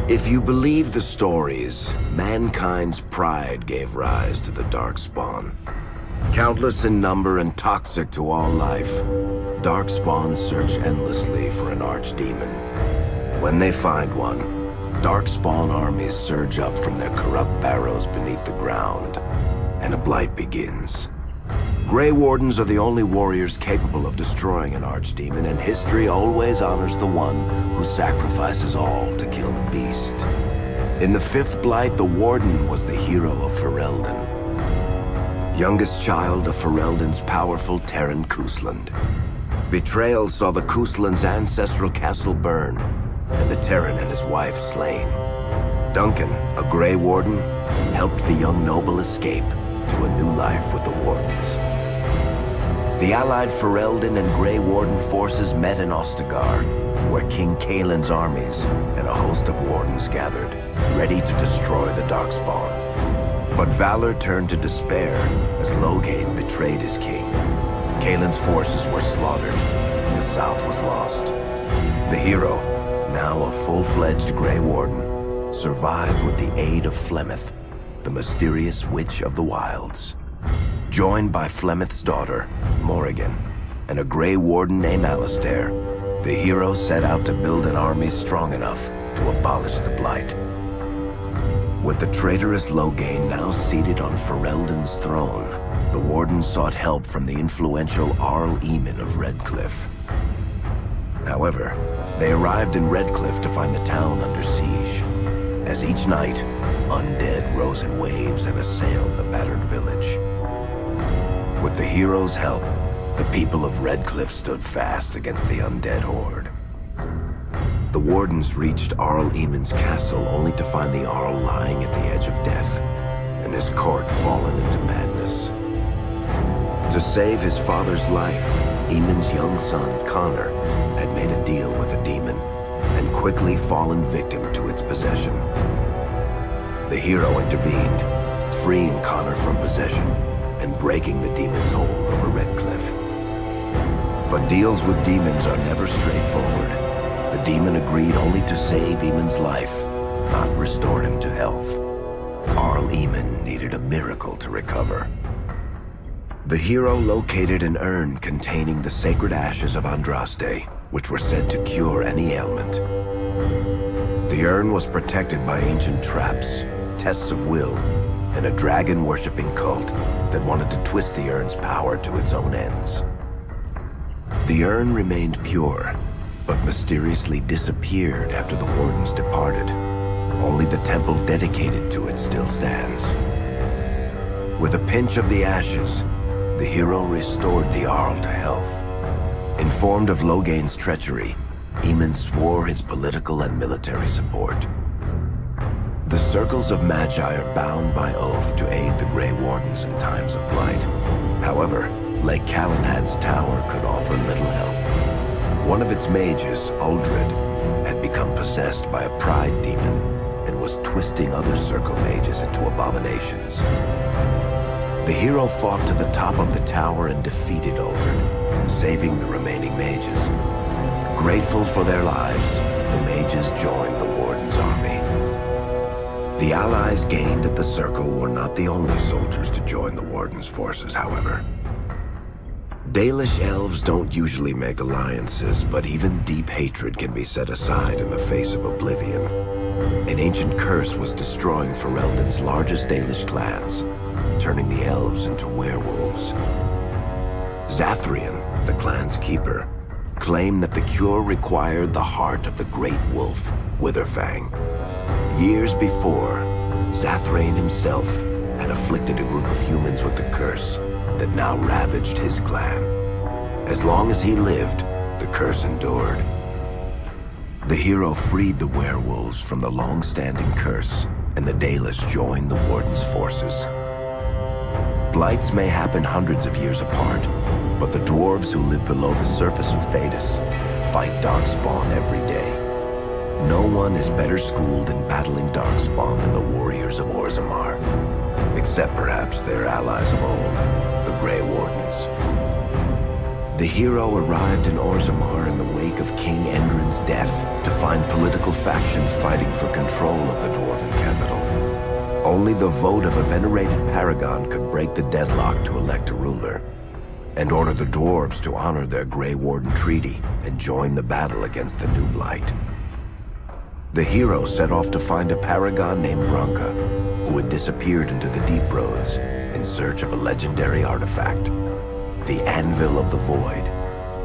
If you believe the stories, mankind's pride gave rise to the Darkspawn. Countless in number and toxic to all life, Darkspawn search endlessly for an archdemon. When they find one, Darkspawn armies surge up from their corrupt barrows beneath the ground, and a blight begins. Grey Wardens are the only warriors capable of destroying an archdemon, and history always honors the one who sacrifices all to kill the beast. In the fifth blight, the Warden was the hero of Ferelden. Youngest child of Ferelden's powerful Terran Cousland. Betrayal saw the Cousland's ancestral castle burn, and the Terran and his wife slain. Duncan, a Grey Warden, helped the young noble escape to a new life with the Wardens. The allied Ferelden and Grey Warden forces met in Ostagar, where King Kaelin's armies and a host of Wardens gathered, ready to destroy the Darkspawn. But valor turned to despair as Loghain betrayed his king. Kaelin's forces were slaughtered, and the south was lost. The hero, now a full-fledged Grey Warden, survived with the aid of Flemeth, the mysterious witch of the wilds. Joined by Flemeth's daughter, Morrigan, and a Grey Warden named Alistair, the hero set out to build an army strong enough to abolish the Blight. With the traitorous Loghain now seated on Ferelden's throne, the Warden sought help from the influential Arl Eamon of Redcliffe. However, they arrived in Redcliffe to find the town under siege. As each night, undead rose in waves and assailed the battered village. With the hero's help, the people of Redcliffe stood fast against the undead horde. The Wardens reached Arl Eamon's castle only to find the Arl lying at the edge of death, and his court fallen into madness. To save his father's life, Eamon's young son, Connor, had made a deal with a demon, and quickly fallen victim to its possession. The hero intervened, freeing Connor from possession, and breaking the demon's hold over Redcliffe. But deals with demons are never straightforward. The demon agreed only to save Eamon's life, not restore him to health. Arl Eamon needed a miracle to recover. The hero located an urn containing the sacred ashes of Andraste, which were said to cure any ailment. The urn was protected by ancient traps, tests of will, and a dragon-worshipping cult that wanted to twist the urn's power to its own ends. The urn remained pure, but mysteriously disappeared after the Wardens departed. Only the temple dedicated to it still stands. With a pinch of the ashes, the hero restored the Arl to health. Informed of Loghain's treachery, Eamon swore his political and military support. The Circles of Magi are bound by oath to aid the Grey Wardens in times of blight. However, Lake Calenhad's tower could offer little help. One of its mages, Uldred, had become possessed by a pride demon and was twisting other Circle mages into abominations. The hero fought to the top of the tower and defeated Uldred, saving the remaining mages. Grateful for their lives, the mages joined the Warden's army. The allies gained at the Circle were not the only soldiers to join the Warden's forces, however. Dalish elves don't usually make alliances, but even deep hatred can be set aside in the face of oblivion. An ancient curse was destroying Ferelden's largest Dalish clans, turning the elves into werewolves. Zathrian, the clan's keeper, claimed that the cure required the heart of the great wolf, Witherfang. Years before, Zathrain himself had afflicted a group of humans with the curse that now ravaged his clan. As long as he lived, the curse endured. The hero freed the werewolves from the long-standing curse, and the Dalish joined the Warden's forces. Blights may happen hundreds of years apart, but the dwarves who live below the surface of Thedas fight Darkspawn every day. No one is better schooled in battling Darkspawn than the warriors of Orzammar, except perhaps their allies of old, the Grey Wardens. The hero arrived in Orzammar in the wake of King Endrin's death to find political factions fighting for control of the Dwarven capital. Only the vote of a venerated paragon could break the deadlock to elect a ruler, and order the dwarves to honor their Grey Warden treaty and join the battle against the New Blight. The hero set off to find a paragon named Branka, who had disappeared into the Deep Roads in search of a legendary artifact, the Anvil of the Void,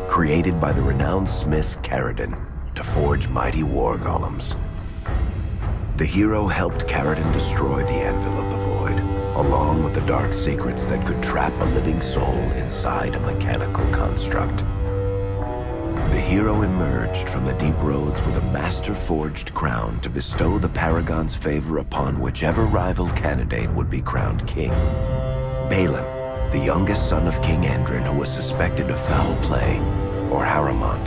created by the renowned smith Caridin to forge mighty war golems. The hero helped Caridin destroy the Anvil of the Void, along with the dark secrets that could trap a living soul inside a mechanical construct. The hero emerged from the Deep Roads with a master-forged crown to bestow the Paragon's favor upon whichever rival candidate would be crowned king. Balin, the youngest son of King Endrin who was suspected of foul play, or Haramont,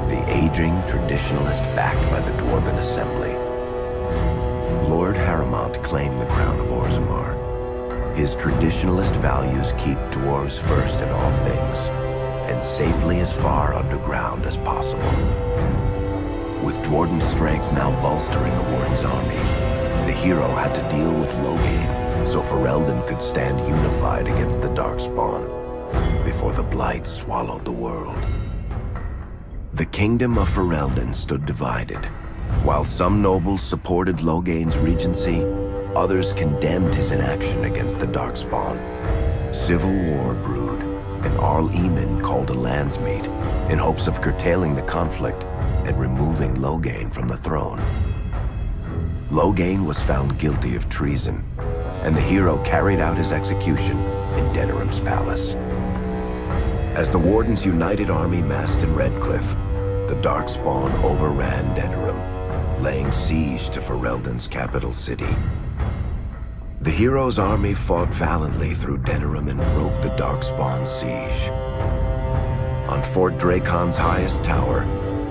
the aging traditionalist backed by the Dwarven Assembly. Lord Haramont claimed the crown of Orzammar. His traditionalist values keep dwarves first in all things, and safely as far underground as possible. With Dwarden's strength now bolstering the Warden's army, the hero had to deal with Loghain so Ferelden could stand unified against the Darkspawn before the Blight swallowed the world. The kingdom of Ferelden stood divided. While some nobles supported Loghain's regency, others condemned his inaction against the Darkspawn. Civil war brewed, and Arl Eamon called a landsmeet in hopes of curtailing the conflict and removing Loghain from the throne. Loghain was found guilty of treason, and the hero carried out his execution in Denerim's palace. As the Warden's united army massed in Redcliffe, the Darkspawn overran Denerim, laying siege to Ferelden's capital city. The hero's army fought valiantly through Denerim and broke the Darkspawn's siege. On Fort Dracon's highest tower,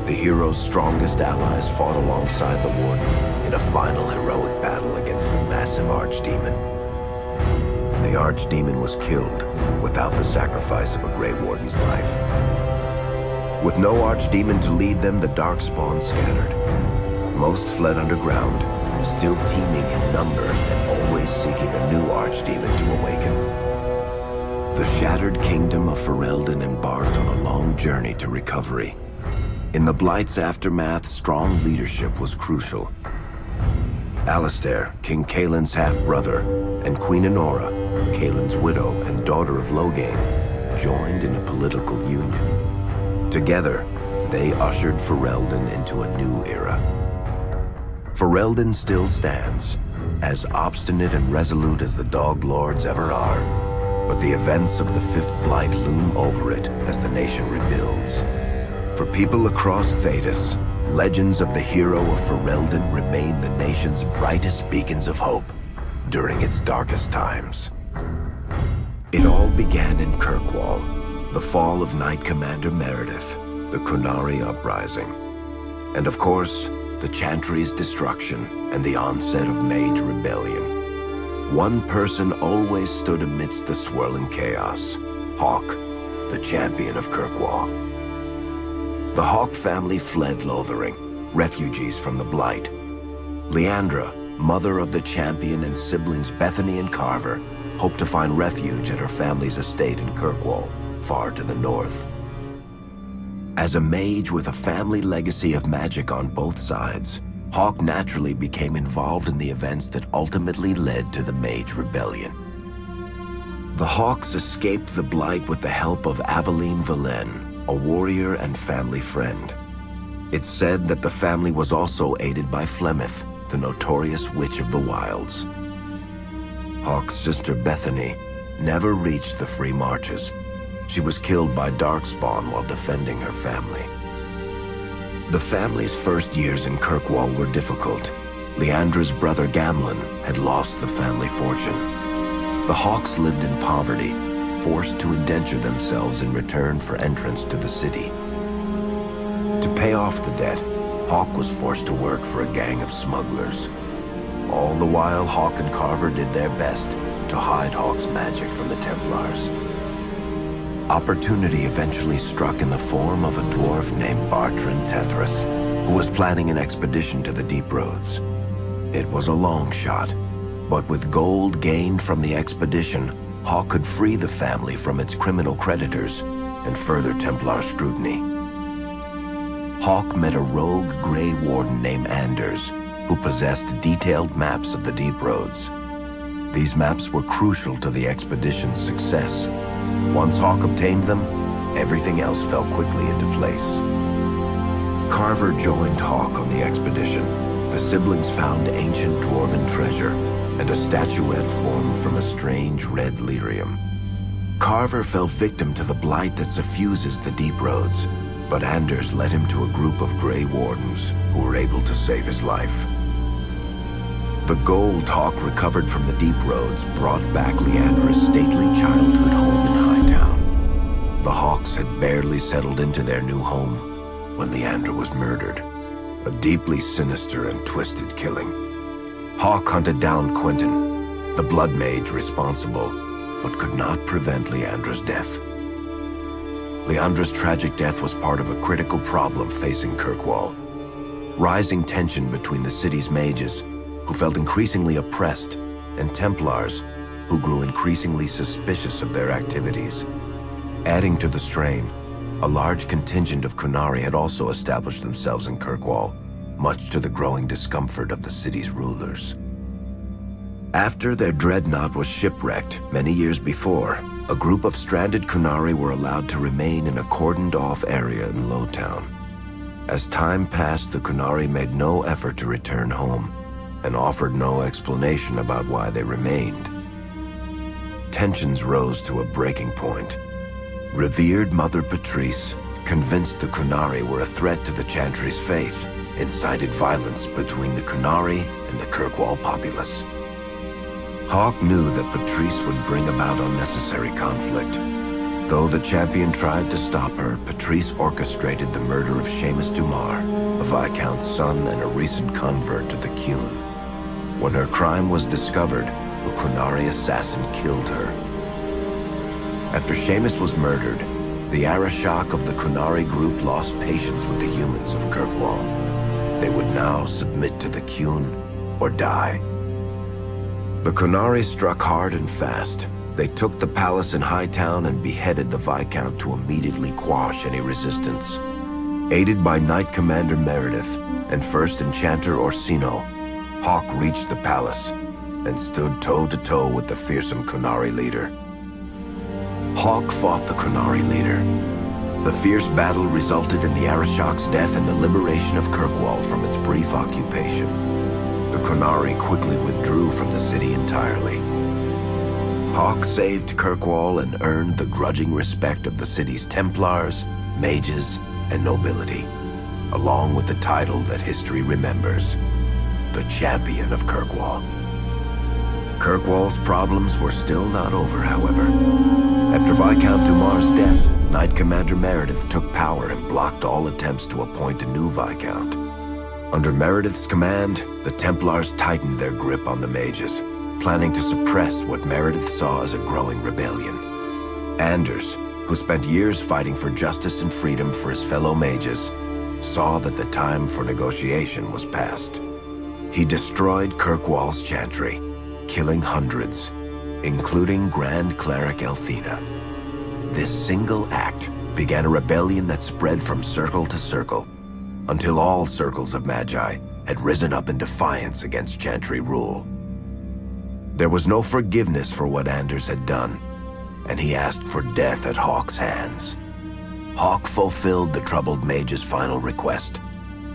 the hero's strongest allies fought alongside the Warden in a final heroic battle against the massive Archdemon. The Archdemon was killed without the sacrifice of a Grey Warden's life. With no Archdemon to lead them, the Darkspawn scattered. Most fled underground, still teeming in number and always seeking a new Archdemon to awaken. The shattered kingdom of Ferelden embarked on a long journey to recovery. In the Blight's aftermath, strong leadership was crucial. Alistair, King Caelin's half-brother, and Queen Enora, Caelin's widow and daughter of Loghain, joined in a political union. Together, they ushered Ferelden into a new era. Ferelden still stands, as obstinate and resolute as the Dog Lords ever are, but the events of the Fifth Blight loom over it as the nation rebuilds. For people across Thedas, legends of the hero of Ferelden remain the nation's brightest beacons of hope during its darkest times. It all began in Kirkwall, the fall of Knight Commander Meredith, the Qunari Uprising, and of course, the Chantry's destruction and the onset of Mage Rebellion. One person always stood amidst the swirling chaos: Hawke, the champion of Kirkwall. The Hawke family fled Lothering, refugees from the Blight. Leandra, mother of the champion, and siblings Bethany and Carver, hoped to find refuge at her family's estate in Kirkwall, far to the north. As a mage with a family legacy of magic on both sides, Hawke naturally became involved in the events that ultimately led to the Mage Rebellion. The Hawks escaped the Blight with the help of Aveline Velen, a warrior and family friend. It's said that the family was also aided by Flemeth, the notorious Witch of the Wilds. Hawke's sister Bethany never reached the Free Marches. She was killed by Darkspawn while defending her family. The family's first years in Kirkwall were difficult. Leandra's brother Gamlen had lost the family fortune. The Hawks lived in poverty, forced to indenture themselves in return for entrance to the city. To pay off the debt, Hawke was forced to work for a gang of smugglers. All the while, Hawke and Carver did their best to hide Hawke's magic from the Templars. Opportunity eventually struck in the form of a dwarf named Bartrand Tethras, who was planning an expedition to the Deep Roads. It was a long shot, but with gold gained from the expedition, Hawke could free the family from its criminal creditors and further Templar scrutiny. Hawke met a rogue Grey Warden named Anders, who possessed detailed maps of the Deep Roads. These maps were crucial to the expedition's success. Once Hawke obtained them, everything else fell quickly into place. Carver joined Hawke on the expedition. The siblings found ancient dwarven treasure and a statuette formed from a strange red lyrium. Carver fell victim to the blight that suffuses the Deep Roads, but Anders led him to a group of Grey Wardens who were able to save his life. The gold Hawke recovered from the Deep Roads brought back Leandra's stately childhood home in Hightown. The Hawkes had barely settled into their new home when Leandra was murdered. A deeply sinister and twisted killing. Hawke hunted down Quentin, the blood mage responsible, but could not prevent Leandra's death. Leandra's tragic death was part of a critical problem facing Kirkwall. Rising tension between the city's mages, who felt increasingly oppressed, and Templars, who grew increasingly suspicious of their activities. Adding to the strain, a large contingent of Qunari had also established themselves in Kirkwall, much to the growing discomfort of the city's rulers. After their dreadnought was shipwrecked many years before, a group of stranded Qunari were allowed to remain in a cordoned-off area in Lowtown. As time passed, the Qunari made no effort to return home, and offered no explanation about why they remained. Tensions rose to a breaking point. Revered Mother Patrice, convinced the Qunari were a threat to the Chantry's faith, incited violence between the Qunari and the Kirkwall populace. Hawke knew that Patrice would bring about unnecessary conflict. Though the champion tried to stop her, Patrice orchestrated the murder of Seamus Dumar, a Viscount's son and a recent convert to the Qun. When her crime was discovered, a Qunari assassin killed her. After Seamus was murdered, the Arishok of the Qunari group lost patience with the humans of Kirkwall. They would now submit to the Qun or die. The Qunari struck hard and fast. They took the palace in Hightown and beheaded the Viscount to immediately quash any resistance. Aided by Knight Commander Meredith and First Enchanter Orsino, Hawke reached the palace and stood toe-to-toe with the fearsome Qunari leader. Hawke fought the Qunari leader. The fierce battle resulted in the Arishok's death and the liberation of Kirkwall from its brief occupation. The Qunari quickly withdrew from the city entirely. Hawke saved Kirkwall and earned the grudging respect of the city's Templars, mages, and nobility, along with the title that history remembers, the Champion of Kirkwall. Kirkwall's problems were still not over, however. After Viscount Dumar's death, Knight Commander Meredith took power and blocked all attempts to appoint a new Viscount. Under Meredith's command, the Templars tightened their grip on the mages, planning to suppress what Meredith saw as a growing rebellion. Anders, who spent years fighting for justice and freedom for his fellow mages, saw that the time for negotiation was past. He destroyed Kirkwall's chantry, killing hundreds, including Grand Cleric Elthina. This single act began a rebellion that spread from circle to circle, until all circles of Magi had risen up in defiance against Chantry rule. There was no forgiveness for what Anders had done, and he asked for death at Hawke's hands. Hawke fulfilled the troubled mage's final request,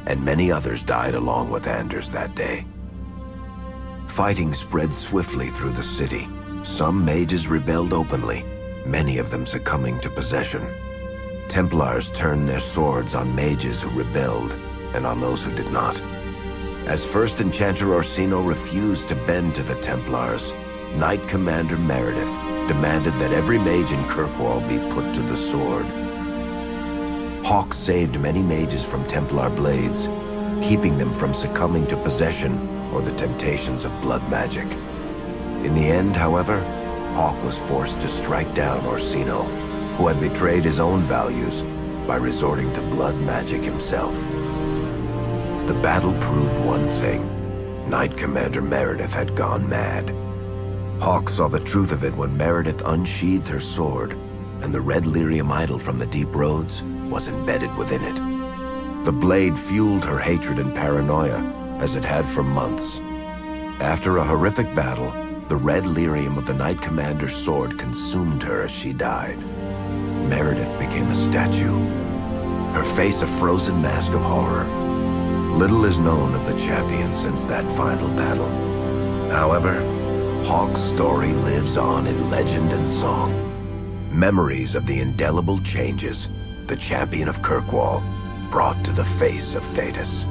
and many others died along with Anders that day. Fighting spread swiftly through the city. Some mages rebelled openly, many of them succumbing to possession. Templars turned their swords on mages who rebelled and on those who did not. As First Enchanter Orsino refused to bend to the Templars, Knight Commander Meredith demanded that every mage in Kirkwall be put to the sword. Hawke saved many mages from Templar blades, keeping them from succumbing to possession or the temptations of blood magic. In the end, however, Hawke was forced to strike down Orsino, who had betrayed his own values by resorting to blood magic himself. The battle proved one thing. Knight Commander Meredith had gone mad. Hawk saw the truth of it when Meredith unsheathed her sword, and the red lyrium idol from the deep roads was embedded within it. The blade fueled her hatred and paranoia, as it had for months. After a horrific battle, the red lyrium of the Knight Commander's sword consumed her as she died. Meredith became a statue, her face a frozen mask of horror. Little is known of the champion since that final battle. However, Hawk's story lives on in legend and song. Memories of the indelible changes the champion of Kirkwall brought to the face of Thedas.